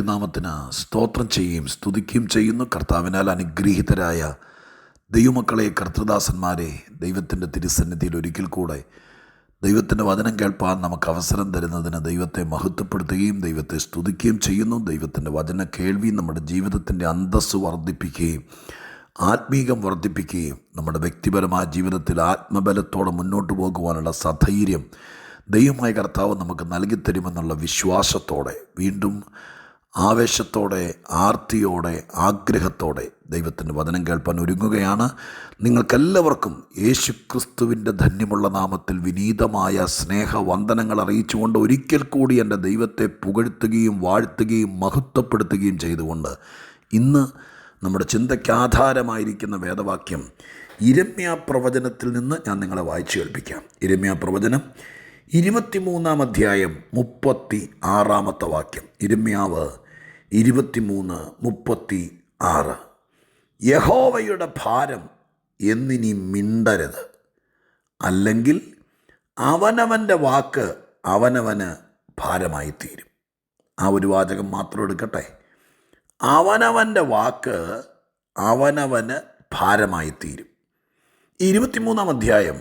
തിരുനാമത്തിന് സ്തോത്രം ചെയ്യുകയും സ്തുതിക്കുകയും ചെയ്യുന്നു. കർത്താവിനാൽ അനുഗ്രഹീതരായ ദൈവമക്കളെ, കർത്തൃദാസന്മാരെ, ദൈവത്തിൻ്റെ തിരുസന്നിധിയിൽ ഒരിക്കൽ കൂടെ ദൈവത്തിൻ്റെ വചനം കേൾപ്പാൻ നമുക്ക് അവസരം തരുന്നതിന് ദൈവത്തെ മഹത്വപ്പെടുത്തുകയും ദൈവത്തെ സ്തുതിക്കുകയും ചെയ്യുന്നു. ദൈവത്തിൻ്റെ വചന കേൾവി നമ്മുടെ ജീവിതത്തിൻ്റെ അന്തസ്സ് വർദ്ധിപ്പിക്കുകയും ആത്മീകം വർദ്ധിപ്പിക്കുകയും നമ്മുടെ വ്യക്തിപരമായ ജീവിതത്തിൽ ആത്മബലത്തോടെ മുന്നോട്ട് പോകുവാനുള്ള സധൈര്യം ദൈവമായ കർത്താവ് നമുക്ക് നൽകിത്തരുമെന്നുള്ള വിശ്വാസത്തോടെ, വീണ്ടും ആവേശത്തോടെ, ആർത്തിയോടെ, ആഗ്രഹത്തോടെ ദൈവത്തിൻ്റെ വചനം കേൾപ്പാൻ ഒരുങ്ങുകയാണ്. നിങ്ങൾക്കെല്ലാവർക്കും യേശുക്രിസ്തുവിൻ്റെ ധന്യമുള്ള നാമത്തിൽ വിനീതമായ സ്നേഹവന്ദനങ്ങൾ അറിയിച്ചുകൊണ്ട് ഒരിക്കൽ കൂടി എൻ്റെ ദൈവത്തെ പുകഴ്ത്തുകയും വാഴ്ത്തുകയും മഹത്വപ്പെടുത്തുകയും ചെയ്തുകൊണ്ട് ഇന്ന് നമ്മുടെ ചിന്തയ്ക്കാധാരമായിരിക്കുന്ന വേദവാക്യം യിരെമ്യാ പ്രവചനത്തിൽ നിന്ന് ഞാൻ നിങ്ങളെ വായിച്ചു കേൾപ്പിക്കാം. യിരെമ്യാ പ്രവചനം 23-ാം അധ്യായം 36-ാമത്തെ വാക്യം. യിരെമ്യാവ് 23:36. യഹോവയുടെ ഭാരം എന്നിനി മിണ്ടരുത്, അല്ലെങ്കിൽ അവനവൻ്റെ വാക്ക് അവനവന് ഭാരമായിത്തീരും. ആ ഒരു വാചകം മാത്രം എടുക്കട്ടെ. അവനവൻ്റെ വാക്ക് അവനവന് ഭാരമായിത്തീരും. 23-ാം അധ്യായം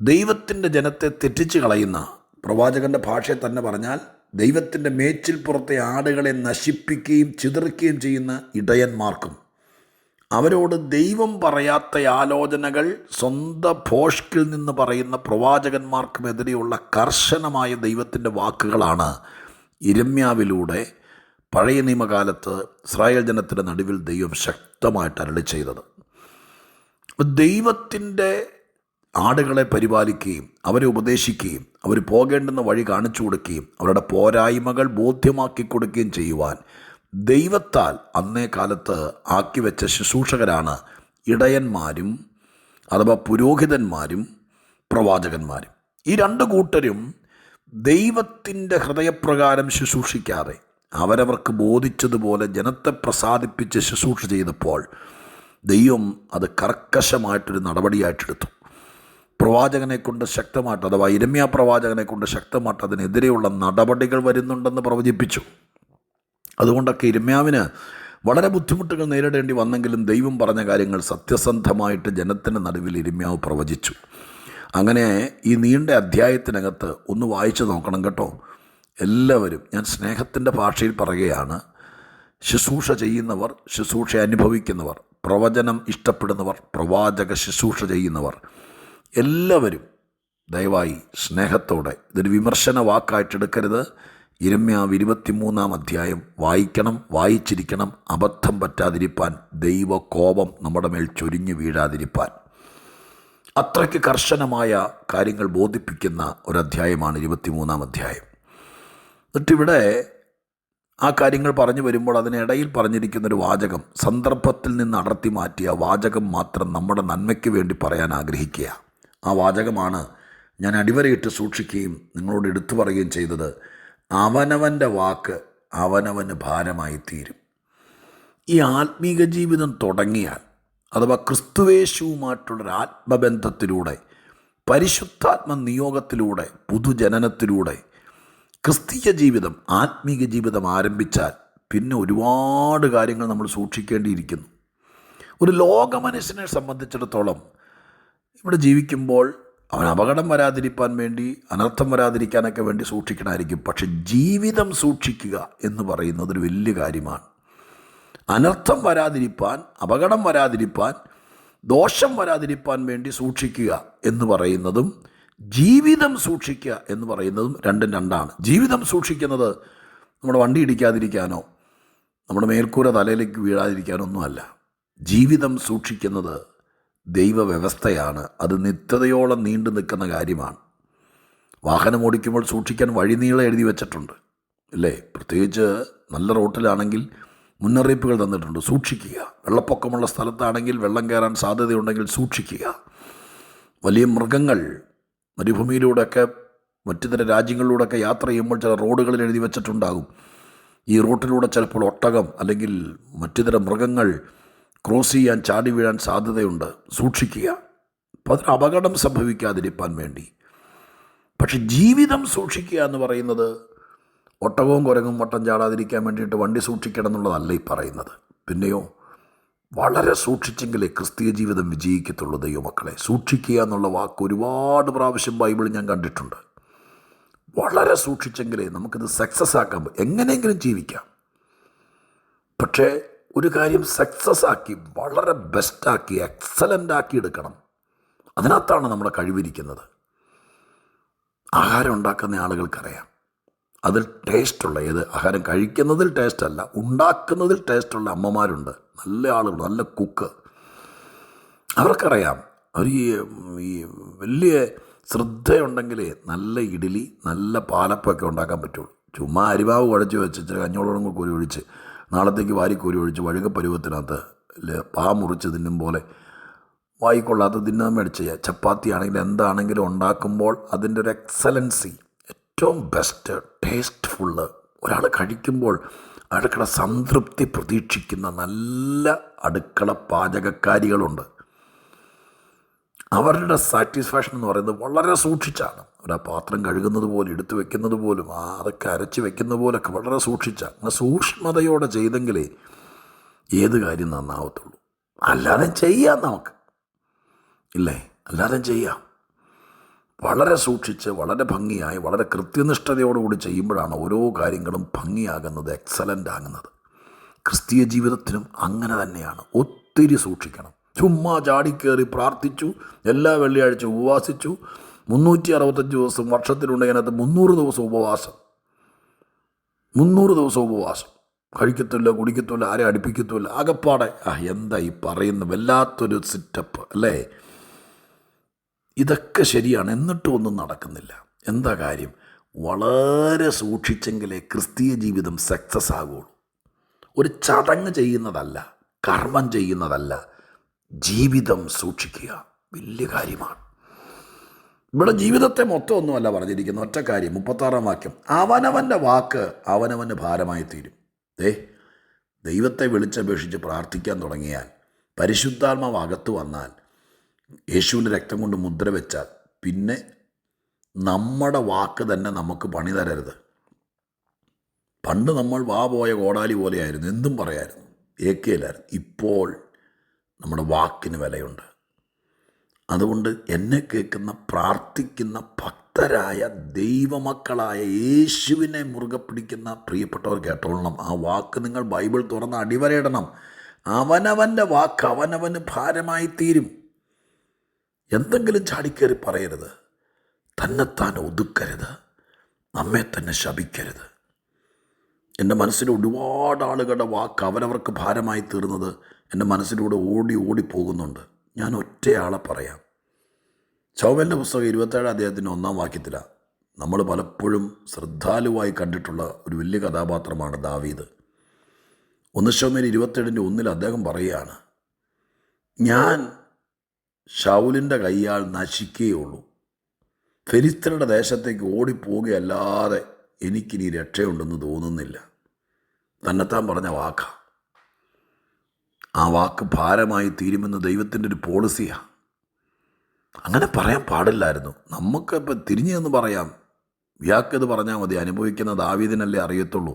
ദൈവത്തിൻ്റെ ജനത്തെ തെറ്റിച്ച് കളയുന്ന, പ്രവാചകൻ്റെ ഭാഷയിൽ തന്നെ പറഞ്ഞാൽ ദൈവത്തിൻ്റെ മേച്ചിൽപ്പുറത്തെ ആടുകളെ നശിപ്പിക്കുകയും ചിതറിക്കുകയും ചെയ്യുന്ന ഇടയന്മാർക്കും അവരോട് ദൈവം പറയാത്ത ആലോചനകൾ സ്വന്തം ഭോഷ്കിൽ നിന്ന് പറയുന്ന പ്രവാചകന്മാർക്കുമെതിരെയുള്ള കർശനമായ ദൈവത്തിൻ്റെ വാക്കുകളാണ് യിരെമ്യാവിലൂടെ പഴയ നിയമകാലത്ത് ഇസ്രായേൽ ജനത്തിൻ്റെ നടുവിൽ ദൈവം ശക്തമായിട്ട് അരുളി ചെയ്തത്. ദൈവത്തിൻ്റെ ആടുകളെ പരിപാലിക്കുകയും അവരെ ഉപദേശിക്കുകയും അവർ പോകേണ്ടുന്ന വഴി കാണിച്ചു കൊടുക്കുകയും അവരുടെ പോരായ്മകൾ ബോധ്യമാക്കി കൊടുക്കുകയും ചെയ്യുവാൻ ദൈവത്താൽ അന്നേ കാലത്ത് ആക്കി വെച്ച ശുശ്രൂഷകരാണ് ഇടയന്മാരും അഥവാ പുരോഹിതന്മാരും പ്രവാചകന്മാരും. ഈ രണ്ട് കൂട്ടരും ദൈവത്തിൻ്റെ ഹൃദയപ്രകാരം ശുശ്രൂഷിക്കാതെ അവരവർക്ക് ബോധിച്ചതുപോലെ ജനത്തെ പ്രസാദിപ്പിച്ച് ശുശ്രൂഷ ചെയ്തപ്പോൾ ദൈവം അത് കർക്കശമായിട്ടൊരു നടപടിയായിട്ടെടുത്തു. പ്രവാചകനെ കൊണ്ട് ശക്തമായിട്ട്, അഥവാ യിരെമ്യാ പ്രവാചകനെ കൊണ്ട് ശക്തമായിട്ട് അതിനെതിരെയുള്ള നടപടികൾ വരുന്നുണ്ടെന്ന് പ്രവചിപ്പിച്ചു. അതുകൊണ്ടൊക്കെ യിരെമ്യാവിന് വളരെ ബുദ്ധിമുട്ടുകൾ നേരിടേണ്ടി വന്നെങ്കിലും ദൈവം പറഞ്ഞ കാര്യങ്ങൾ സത്യസന്ധമായിട്ട് ജനത്തിൻ്റെ നടുവിൽ യിരെമ്യാവ് പ്രവചിച്ചു. അങ്ങനെ ഈ നീണ്ട അധ്യായത്തിനകത്ത് ഒന്ന് വായിച്ചു നോക്കണം കേട്ടോ എല്ലാവരും. ഞാൻ സ്നേഹത്തിൻ്റെ ഭാഷയിൽ പറയുകയാണ്. ശുശ്രൂഷ ചെയ്യുന്നവർ, ശുശ്രൂഷ അനുഭവിക്കുന്നവർ, പ്രവചനം ഇഷ്ടപ്പെടുന്നവർ, പ്രവാചക ശുശ്രൂഷ ചെയ്യുന്നവർ എല്ലാവരും ദയവായി സ്നേഹത്തോടെ, ഇതൊരു വിമർശന വാക്കായിട്ടെടുക്കരുത്. യിരെമ്യാവ് 23-ാം അധ്യായം വായിക്കണം, വായിച്ചിരിക്കണം. അബദ്ധം പറ്റാതിരിപ്പാൻ, ദൈവകോപം നമ്മുടെ മേൽ ചൊരിഞ്ഞു വീഴാതിരിപ്പാൻ അത്രയ്ക്ക് കർശനമായ കാര്യങ്ങൾ ബോധിപ്പിക്കുന്ന ഒരധ്യായമാണ് 23-ാം അധ്യായം. എന്നിട്ടിവിടെ ആ കാര്യങ്ങൾ പറഞ്ഞു വരുമ്പോൾ അതിനിടയിൽ പറഞ്ഞിരിക്കുന്നൊരു വാചകം, സന്ദർഭത്തിൽ നിന്ന് അടർത്തി മാറ്റിയ വാചകം മാത്രം നമ്മുടെ നന്മയ്ക്ക് വേണ്ടി പറയാൻ ആഗ്രഹിക്കുക. ആ വാചകമാണ് ഞാൻ അടിവരയിട്ട് സൂക്ഷിക്കുകയും നിങ്ങളോട് എടുത്തു പറയുകയും ചെയ്തത്. അവനവൻ്റെ വാക്ക് അവനവന് ഭാരമായി തീരും. ഈ ആത്മീക ജീവിതം തുടങ്ങിയാൽ, അഥവാ ക്രിസ്തുവേശുവുമായിട്ടുള്ളൊരു ആത്മബന്ധത്തിലൂടെ, പരിശുദ്ധാത്മ നിയോഗത്തിലൂടെ, പുതുജനനത്തിലൂടെ ക്രിസ്തീയ ജീവിതം, ആത്മീക ജീവിതം ആരംഭിച്ചാൽ പിന്നെ ഒരുപാട് കാര്യങ്ങൾ നമ്മൾ സൂക്ഷിക്കേണ്ടിയിരിക്കുന്നു. ഒരു ലോകമനുഷ്യനെ സംബന്ധിച്ചിടത്തോളം ഇവിടെ ജീവിക്കുമ്പോൾ അവൻ അപകടം വരാതിരിക്കാൻ വേണ്ടി, അനർത്ഥം വരാതിരിക്കാനൊക്കെ വേണ്ടി സൂക്ഷിക്കണമായിരിക്കും. പക്ഷെ ജീവിതം സൂക്ഷിക്കുക എന്ന് പറയുന്നത് ഒരു വലിയ കാര്യമാണ്. അനർത്ഥം വരാതിരിപ്പാൻ, അപകടം വരാതിരിപ്പാൻ, ദോഷം വരാതിരിപ്പാൻ വേണ്ടി സൂക്ഷിക്കുക എന്ന് പറയുന്നതും ജീവിതം സൂക്ഷിക്കുക എന്ന് പറയുന്നതും രണ്ടും രണ്ടാണ്. ജീവിതം സൂക്ഷിക്കുന്നത് നമ്മുടെ വണ്ടി ഇടിക്കാതിരിക്കാനോ നമ്മുടെ മേൽക്കൂര തലയിലേക്ക് വീഴാതിരിക്കാനോ ഒന്നുമല്ല. ജീവിതം സൂക്ഷിക്കുന്നത് ദൈവവ്യവസ്ഥയാണ്. അത് നിത്യതയോളം നീണ്ടു നിൽക്കുന്ന കാര്യമാണ്. വാഹനം ഓടിക്കുമ്പോൾ സൂക്ഷിക്കാൻ വഴിനീളം എഴുതി വച്ചിട്ടുണ്ട് അല്ലേ? പ്രത്യേകിച്ച് നല്ല റോട്ടിലാണെങ്കിൽ മുന്നറിയിപ്പുകൾ തന്നിട്ടുണ്ട്, സൂക്ഷിക്കുക. വെള്ളപ്പൊക്കമുള്ള സ്ഥലത്താണെങ്കിൽ വെള്ളം കയറാൻ സാധ്യതയുണ്ടെങ്കിൽ സൂക്ഷിക്കുക. വലിയ മൃഗങ്ങൾ മരുഭൂമിയിലൂടെയൊക്കെ മറ്റു രാജ്യങ്ങളിലൂടെയൊക്കെ യാത്ര ചെയ്യുമ്പോൾ ചില റോഡുകളിൽ എഴുതി വച്ചിട്ടുണ്ടാകും, ഈ റൂട്ടിലൂടെ ചിലപ്പോൾ ഒട്ടകം അല്ലെങ്കിൽ മറ്റു മൃഗങ്ങൾ ക്രോസ് ചെയ്യാൻ, ചാടി വീഴാൻ സാധ്യതയുണ്ട്, സൂക്ഷിക്കുക. അപ്പോൾ അതിന് അപകടം സംഭവിക്കാതിരിക്കാൻ വേണ്ടി. പക്ഷെ ജീവിതം സൂക്ഷിക്കുക എന്ന് പറയുന്നത് ഒട്ടകവും കുരങ്ങും വട്ടം ചാടാതിരിക്കാൻ വേണ്ടിയിട്ട് വണ്ടി സൂക്ഷിക്കണം എന്നുള്ളതല്ല ഈ പറയുന്നത്. പിന്നെയോ വളരെ സൂക്ഷിച്ചെങ്കിലേ ക്രിസ്തീയ ജീവിതം വിജയിക്കത്തുള്ളൂ. ദൈവമക്കളെ, സൂക്ഷിക്കുക എന്നുള്ള വാക്ക് ഒരുപാട് പ്രാവശ്യം ബൈബിളിൽ ഞാൻ കണ്ടിട്ടുണ്ട്. വളരെ സൂക്ഷിച്ചെങ്കിലേ നമുക്കിത് സക്സസ് ആക്കാൻ എങ്ങനെയെങ്കിലും ജീവിക്കാം. പക്ഷേ ഒരു കാര്യം സക്സസ് ആക്കി, വളരെ ബെസ്റ്റാക്കി, എക്സലൻ്റ് ആക്കി എടുക്കണം. അതിനകത്താണ് നമ്മുടെ കഴിവിരിക്കുന്നത്. ആഹാരം ഉണ്ടാക്കുന്ന ആളുകൾക്കറിയാം അതിൽ ടേസ്റ്റുള്ള, ഏത് ആഹാരം കഴിക്കുന്നതിൽ ടേസ്റ്റല്ല, ഉണ്ടാക്കുന്നതിൽ ടേസ്റ്റുള്ള അമ്മമാരുണ്ട്, നല്ല ആളുകൾ, നല്ല കുക്ക്. അവർക്കറിയാം. അവർ ഈ വലിയ ശ്രദ്ധയുണ്ടെങ്കിൽ നല്ല ഇഡ്ഡലി, നല്ല പാലപ്പമൊക്കെ ഉണ്ടാക്കാൻ പറ്റുള്ളൂ. ചുമ്മാ അരിമാവ് കുഴച്ച് വെച്ചിട്ട് കഞ്ഞോളം കൂടി കോരി ഒഴിച്ച് നാളത്തേക്ക് വാരിക്കോരി ഒഴിച്ച് വഴുകപ്പരുവത്തിനകത്ത് പാ മുറിച്ച് തിന്നും പോലെ വായിക്കൊള്ളാത്ത തിന്നാൻ മേടിച്ച് ചപ്പാത്തി ആണെങ്കിലും എന്താണെങ്കിലും ഉണ്ടാക്കുമ്പോൾ അതിൻ്റെ ഒരു എക്സലൻസി, ഏറ്റവും ബെസ്റ്റ്, ടേസ്റ്റ്ഫുള്ള്, ഒരാൾ കഴിക്കുമ്പോൾ അടുക്കള സംതൃപ്തി പ്രതീക്ഷിക്കുന്ന നല്ല അടുക്കള പാചകക്കാരികളുണ്ട്. അവരുടെ സാറ്റിസ്ഫാക്ഷൻ എന്ന് പറയുന്നത് വളരെ സൂക്ഷിച്ചാണ്. ഒരു പാത്രം കഴുകുന്നത് പോലും, എടുത്തു വെക്കുന്നത് പോലും, അതൊക്കെ അരച്ച് വെക്കുന്ന പോലൊക്കെ വളരെ സൂക്ഷിച്ചാണ്. അങ്ങനെ സൂക്ഷ്മതയോടെ ചെയ്തെങ്കിലേ ഏത് കാര്യം നന്നാവത്തുള്ളൂ. അല്ലാതെ ചെയ്യാം നമുക്ക്, ഇല്ലേ? അല്ലാതെ ചെയ്യാം. വളരെ സൂക്ഷിച്ച്, വളരെ ഭംഗിയായി, വളരെ കൃത്യനിഷ്ഠതയോടുകൂടി ചെയ്യുമ്പോഴാണ് ഓരോ കാര്യങ്ങളും ഭംഗിയാകുന്നത്, എക്സലൻ്റ് ആകുന്നത്. ക്രിസ്തീയ ജീവിതത്തിനും അങ്ങനെ തന്നെയാണ്. ഒത്തിരി സൂക്ഷിക്കണം. ചുമ്മാ ചാടിക്കേറി പ്രാർത്ഥിച്ചു, എല്ലാ വെള്ളിയാഴ്ച ഉപവാസിച്ചു, 365 ദിവസം വർഷത്തിലുണ്ടെങ്കിൽ അതിനകത്ത് 300 ദിവസം ഉപവാസം, 300 ദിവസം ഉപവാസം, കഴിക്കത്തില്ല, കുടിക്കത്തില്ല, ആരെ അടുപ്പിക്കത്തില്ല, ആകപ്പാടെ എന്താ ഈ പറയുന്ന വല്ലാത്തൊരു സിറ്റപ്പ് അല്ലേ? ഇതൊക്കെ ശരിയാണ്, എന്നിട്ടും ഒന്നും നടക്കുന്നില്ല. എന്താ കാര്യം? വളരെ സൂക്ഷിച്ചെങ്കിലേ ക്രിസ്തീയ ജീവിതം സക്സസ് ആകുള്ളൂ. ഒരു ചടങ്ങ് ചെയ്യുന്നതല്ല, കർമ്മം ചെയ്യുന്നതല്ല, ജീവിതം സൂക്ഷിക്കുക വലിയ കാര്യമാണ്. ഇവിടെ ജീവിതത്തെ മൊത്തം ഒന്നുമല്ല പറഞ്ഞിരിക്കുന്ന, ഒറ്റ കാര്യം. 36-ാം വാക്യം, അവനവൻ്റെ വാക്ക് അവനവന് ഭാരമായി തീരും. ദൈവത്തെ വിളിച്ചപേക്ഷിച്ച് പ്രാർത്ഥിക്കാൻ തുടങ്ങിയാൽ, പരിശുദ്ധാത്മാവ് അകത്ത് വന്നാൽ, യേശുവിൻ്റെ രക്തം കൊണ്ട് മുദ്ര വെച്ചാൽ, പിന്നെ നമ്മുടെ വാക്ക് തന്നെ നമുക്ക് പണി തരരുത്. പണ്ട് നമ്മൾ വാ പോയ കോടാലി പോലെയായിരുന്നു, എന്തും പറയായിരുന്നു, ഏക്കയിലായിരുന്നു. ഇപ്പോൾ നമ്മുടെ വാക്കിന് വിലയുണ്ട്. അതുകൊണ്ട് എന്നെ കേൾക്കുന്ന, പ്രാർത്ഥിക്കുന്ന ഭക്തരായ ദൈവമക്കളായ യേശുവിനെ മുറുകെ പിടിക്കുന്ന പ്രിയപ്പെട്ടവർ കേട്ടോളണം. ആ വാക്ക് നിങ്ങൾ ബൈബിൾ തുറന്ന് അടിവരയിടണം. അവനവൻ്റെ വാക്ക് അവനവന് ഭാരമായി തീരും. എന്തെങ്കിലും ചാടിക്കേറി പറയരുത്, തന്നെത്താൻ ഒതുക്കരുത്, നമ്മെ തന്നെ ശപിക്കരുത്. എൻ്റെ മനസ്സിൽ ഒരുപാട് ആളുകളുടെ വാക്ക് അവരവർക്ക് ഭാരമായി തീർന്നത് എൻ്റെ മനസ്സിലൂടെ ഓടി പോകുന്നുണ്ട്. ഞാൻ ഒറ്റയാളെ പറയാം. ശമൂവേലിൻ്റെ പുസ്തകം 27-ാം അധ്യായത്തിൻ്റെ 1-ാം വാക്യത്തിലാണ് നമ്മൾ പലപ്പോഴും ശ്രദ്ധാലുവായി കണ്ടിട്ടുള്ള ഒരു വലിയ കഥാപാത്രമാണ് ദാവീദ്. 1 ശമൂവേൽ 27-1 അദ്ദേഹം പറയുകയാണ്, ഞാൻ ശൗലിൻ്റെ കയ്യാൽ നശിക്കുകയുള്ളൂ, ഫെലിസ്ത്യരുടെ ദേശത്തേക്ക് ഓടിപ്പോവുകയല്ലാതെ എനിക്കിനി രക്ഷയുണ്ടെന്ന് തോന്നുന്നില്ല. തന്നെത്താൻ പറഞ്ഞ വാക്കാണ്. ആ വാക്ക് ഭാരമായി തീരുമെന്ന് ദൈവത്തിൻ്റെ ഒരു പോളിസിയാണ്. അങ്ങനെ പറയാൻ പാടില്ലായിരുന്നു. നമുക്കിപ്പോൾ തിരിഞ്ഞെന്ന് പറയാം, ഇയാൾക്കിത് പറഞ്ഞാൽ മതി, അനുഭവിക്കുന്ന ദാവീദിനല്ലേ അറിയത്തുള്ളൂ.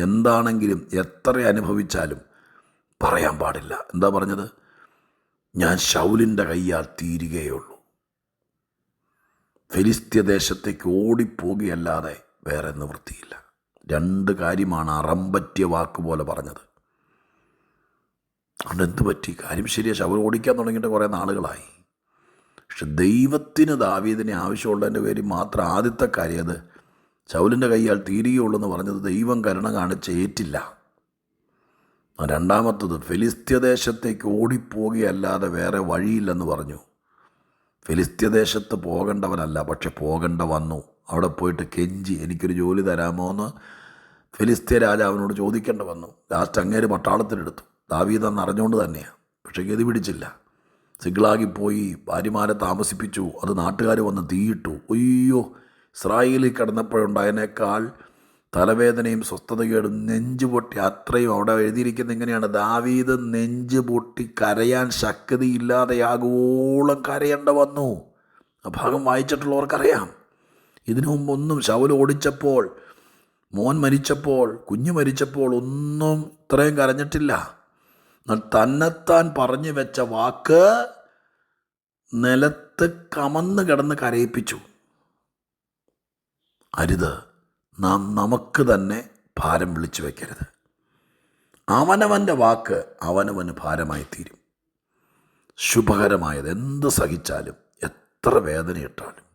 എന്താണെങ്കിലും എത്ര അനുഭവിച്ചാലും പറയാൻ പാടില്ല. എന്താ പറഞ്ഞത്? ഞാൻ ശൗലിൻ്റെ കയ്യാൽ തീരുകയുള്ളൂ, ഫെലിസ്ത്യ ദേശത്തേക്ക് ഓടിപ്പോകുകയല്ലാതെ വേറെ നിവൃത്തിയില്ല. 2 കാര്യമാണ് അറമ്പറ്റിയ വാക്ക് പോലെ പറഞ്ഞത്. അതുകൊണ്ട് എന്ത് പറ്റി? കാര്യം ശരിയാണ്, ശൗൽ ഓടിക്കാൻ തുടങ്ങിയിട്ട് കുറേ നാളുകളായി. പക്ഷെ ദൈവത്തിന് ദാവീദിനെ ആവശ്യമുള്ളതിൻ്റെ പേരിൽ മാത്രം ആദ്യത്തെ കാര്യം അത് ശൗലിൻ്റെ കയ്യാൽ തീരുകയുള്ളൂ എന്ന് പറഞ്ഞത് ദൈവം കരുണ കാണിച്ച് ഏറ്റില്ല. രണ്ടാമത്തത് ഫെലിസ്ത്യദേശത്തേക്ക് ഓടിപ്പോകുകയല്ലാതെ വേറെ വഴിയില്ലെന്ന് പറഞ്ഞു. ഫെലിസ്ത്യദേശത്ത് പോകേണ്ടവനല്ല, പക്ഷെ പോകേണ്ട വന്നു. അവിടെ പോയിട്ട് കെഞ്ചി എനിക്കൊരു ജോലി തരാമോ എന്ന് ഫെലിസ്ത്യ രാജാവിനോട് ചോദിക്കേണ്ട വന്നു. ലാസ്റ്റ് അങ്ങേര് പട്ടാളത്തിലെടുത്തു. ദാവീദെന്ന് അറിഞ്ഞുകൊണ്ട് തന്നെയാണ്. പക്ഷേ ഗതി പിടിച്ചില്ല. സിഗ്ലാഗിൽ പോയി ഭാര്യമാരെ താമസിപ്പിച്ചു. അത് നാട്ടുകാർ വന്ന് തീയിട്ടു. അയ്യോ, ഇസ്രായേലിൽ കിടന്നപ്പോഴുണ്ടായതിനേക്കാൾ തലവേദനയും സ്വസ്ഥതകേടും, നെഞ്ചു പൊട്ടി, അത്രയും. അവിടെ എഴുതിയിരിക്കുന്നത് എങ്ങനെയാണ്? ദാവീദ് നെഞ്ചു പൊട്ടി കരയാൻ ശക്തിയില്ലാതെയാകോളം കരയേണ്ട വന്നു. ആ ഭാഗം വായിച്ചിട്ടുള്ളവർക്കറിയാം. ഇതിനു മുമ്പൊന്നും ശൗൽ ഓടിച്ചപ്പോൾ മോൻ മരിച്ചപ്പോൾ, കുഞ്ഞ് മരിച്ചപ്പോൾ ഒന്നും ഇത്രയും കരഞ്ഞിട്ടില്ല. എന്നാൽ തന്നെത്താൻ പറഞ്ഞു വെച്ച വാക്ക് നിലത്ത് കമന്ന് കിടന്ന് കരയിപ്പിച്ചു. അരുത്. നാം നമുക്ക് തന്നെ ഭാരം വിളിച്ചു വയ്ക്കരുത്. അവനവൻ്റെ വാക്ക് അവനവന് ഭാരമായി തീരും. ശുഭകരമായത് എന്ത് സഹിച്ചാലും, എത്ര വേദനയിട്ടാലും,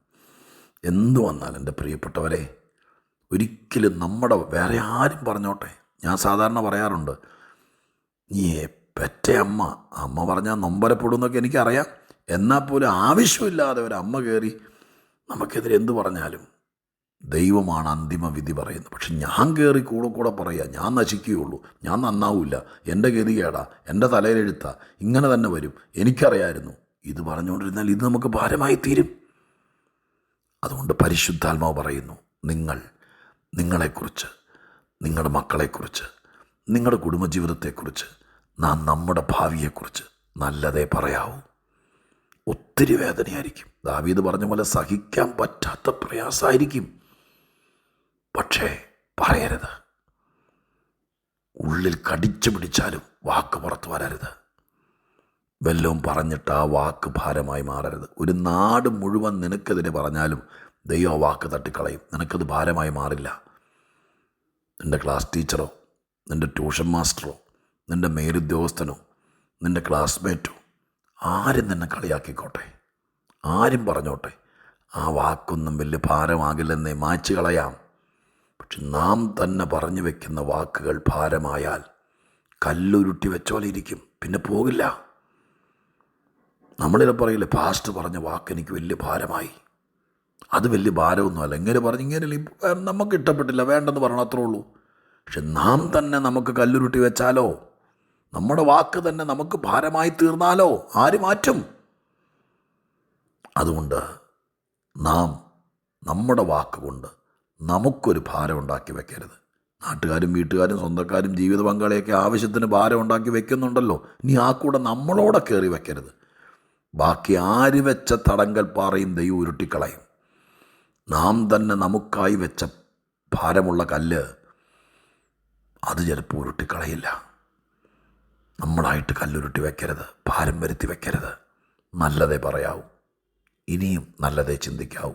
എന്തു വന്നാലും എൻ്റെ പ്രിയപ്പെട്ടവരെ, ഒരിക്കലും നമ്മുടെ വേറെ ആരും പറഞ്ഞോട്ടെ, ഞാൻ സാധാരണ പറയാറുണ്ട്, നീ പെറ്റ അമ്മ പറഞ്ഞാൽ നൊമ്പരപ്പെടുന്നൊക്കെ എനിക്കറിയാം. എന്നാൽ പോലും ആവശ്യമില്ലാതെ ഒരമ്മ കയറി നമുക്കെതിരെ എന്ത് പറഞ്ഞാലും ദൈവമാണ് അന്തിമ വിധി പറയുന്നത്. പക്ഷെ ഞാൻ കയറി കൂടെ പറയുക, ഞാൻ നശിക്കുകയുള്ളൂ, ഞാൻ നന്നാവില്ല, എൻ്റെ ഗതികേടാ, എൻ്റെ തലയിലെഴുത്താ, ഇങ്ങനെ തന്നെ വരും, എനിക്കറിയായിരുന്നു, ഇത് പറഞ്ഞുകൊണ്ടിരുന്നാൽ ഇത് നമുക്ക് ഭാരമായി തീരും. അതുകൊണ്ട് പരിശുദ്ധാത്മാവ് പറയുന്നു, നിങ്ങളെക്കുറിച്ച്, നിങ്ങളുടെ മക്കളെക്കുറിച്ച്, നിങ്ങളുടെ കുടുംബജീവിതത്തെക്കുറിച്ച്, നമ്മുടെ ഭാവിയെക്കുറിച്ച് നല്ലതേ പറയാവൂ. ഒത്തിരി വേദനയായിരിക്കും. ദാവീദ് പറഞ്ഞ പോലെ സഹിക്കാൻ പറ്റാത്ത പ്രയാസമായിരിക്കും. പക്ഷേ പറയരുത്. ഉള്ളിൽ കടിച്ചു പിടിച്ചാലും വാക്ക് പുറത്തു വരരുത്. വല്ലതും പറഞ്ഞിട്ട് ആ വാക്ക് ഭാരമായി മാറരുത്. ഒരു നാട് മുഴുവൻ നിനക്കെതിരെ പറഞ്ഞാലും ദൈവം ആ വാക്ക് തട്ടിക്കളയും. നിനക്കത് ഭാരമായി മാറില്ല. നിൻ്റെ ക്ലാസ് ടീച്ചറോ, നിൻ്റെ ട്യൂഷൻ മാസ്റ്ററോ, നിൻ്റെ മേലുദ്യോഗസ്ഥനോ, നിൻ്റെ ക്ലാസ്മേറ്റോ, ആരും നിന്നെ കളിയാക്കിക്കോട്ടെ, ആരും പറഞ്ഞോട്ടെ, ആ വാക്കൊന്നും വലിയ ഭാരമാകില്ലെന്നേ മായ്ച്ചു കളയാം. പക്ഷെ നാം തന്നെ പറഞ്ഞു വെക്കുന്ന വാക്കുകൾ ഭാരമായാൽ കല്ലുരുട്ടി വെച്ചോലെ ഇരിക്കും, പിന്നെ പോകില്ല. നമ്മളിത് പറയില്ലേ, പാസ്റ്റ് പറഞ്ഞ വാക്ക് എനിക്ക് വലിയ ഭാരമായി, അത് വലിയ ഭാരമൊന്നുമല്ല. ഇങ്ങനെ പറഞ്ഞ് ഇങ്ങനെ നമുക്ക് ഇഷ്ടപ്പെട്ടില്ല, വേണ്ടെന്ന് പറയണം, അത്രേ ഉള്ളൂ. പക്ഷെ നാം തന്നെ നമുക്ക് കല്ലുരുട്ടി വെച്ചാലോ, നമ്മുടെ വാക്ക് തന്നെ നമുക്ക് ഭാരമായി തീർന്നാലോ ആര് മാറ്റും? അതുകൊണ്ട് നാം നമ്മുടെ വാക്കുകൊണ്ട് നമുക്കൊരു ഭാരം ഉണ്ടാക്കി വെക്കരുത്. നാട്ടുകാരും വീട്ടുകാരും സ്വന്തക്കാരും ജീവിത പങ്കാളിയൊക്കെ ആവശ്യത്തിന് ഭാരം ഉണ്ടാക്കി വെക്കുന്നുണ്ടല്ലോ, ഇനി ആ കൂടെ നമ്മളോടെ കയറി വെക്കരുത്. ബാക്കി ആര് വെച്ച തടങ്കൽ പാറയും ദൈവം ഉരുട്ടിക്കളയും. നാം തന്നെ നമുക്കായി വെച്ച ഭാരമുള്ള കല്ല് അത് ചിലപ്പോൾ ഉരുട്ടിക്കളയില്ല. നമ്മളായിട്ട് കല്ലുരുട്ടി വെക്കരുത്, ഭാരം വരുത്തി വെക്കരുത്. നല്ലതേ പറയാവൂ, ഇനിയും നല്ലതേ ചിന്തിക്കാവൂ.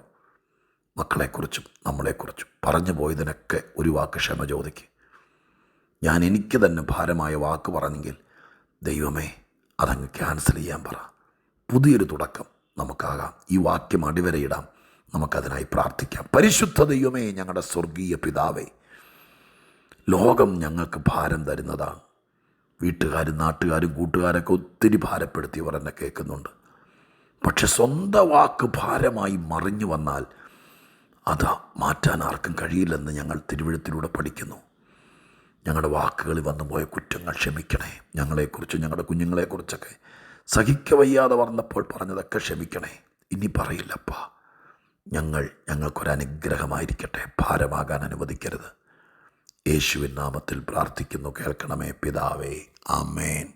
മക്കളെക്കുറിച്ചും നമ്മളെക്കുറിച്ചും പറഞ്ഞു പോയതിനൊക്കെ ഒരു വാക്ക് ക്ഷമ ചോദിക്ക്. ഞാൻ എനിക്ക് തന്നെ ഭാരമായ വാക്ക് പറഞ്ഞെങ്കിൽ ദൈവമേ അതങ്ങ് ക്യാൻസൽ ചെയ്യാൻ പറ. പുതിയൊരു തുടക്കം നമുക്കാകാം. ഈ വാക്യം അടിവരയിടാം, നമുക്കതിനായി പ്രാർത്ഥിക്കാം. പരിശുദ്ധ ദൈവമേ, ഞങ്ങളുടെ സ്വർഗീയ പിതാവേ, ലോകം ഞങ്ങൾക്ക് ഭാരം തരുന്നതാണ്. വീട്ടുകാരും നാട്ടുകാരും കൂട്ടുകാരൊക്കെ ഒത്തിരി ഭാരപ്പെടുത്തിയവർ എന്നെ കേൾക്കുന്നുണ്ട്. പക്ഷെ സ്വന്തം വാക്ക് ഭാരമായി മറിഞ്ഞു വന്നാൽ അത് മാറ്റാൻ ആർക്കും കഴിയില്ലെന്ന് ഞങ്ങൾ തിരുവെഴുത്തിലൂടെ പഠിക്കുന്നു. ഞങ്ങളുടെ വാക്കുകളിൽ വന്നുപോയ കുറ്റങ്ങൾ ക്ഷമിക്കണേ. ഞങ്ങളെക്കുറിച്ചും ഞങ്ങളുടെ കുഞ്ഞുങ്ങളെക്കുറിച്ചൊക്കെ സഹിക്കവയ്യാതെ വന്നപ്പോൾ പറഞ്ഞതൊക്കെ ക്ഷമിക്കണേ. ഇനി പറയില്ലപ്പാ. ഞങ്ങൾക്കൊരനുഗ്രഹമായിരിക്കട്ടെ, ഭാരമാകാൻ അനുവദിക്കരുത്. യേശുവിൻ നാമത്തിൽ പ്രാർത്ഥിക്കുന്നു, കേൾക്കണമേ പിതാവേ. ആമേൻ.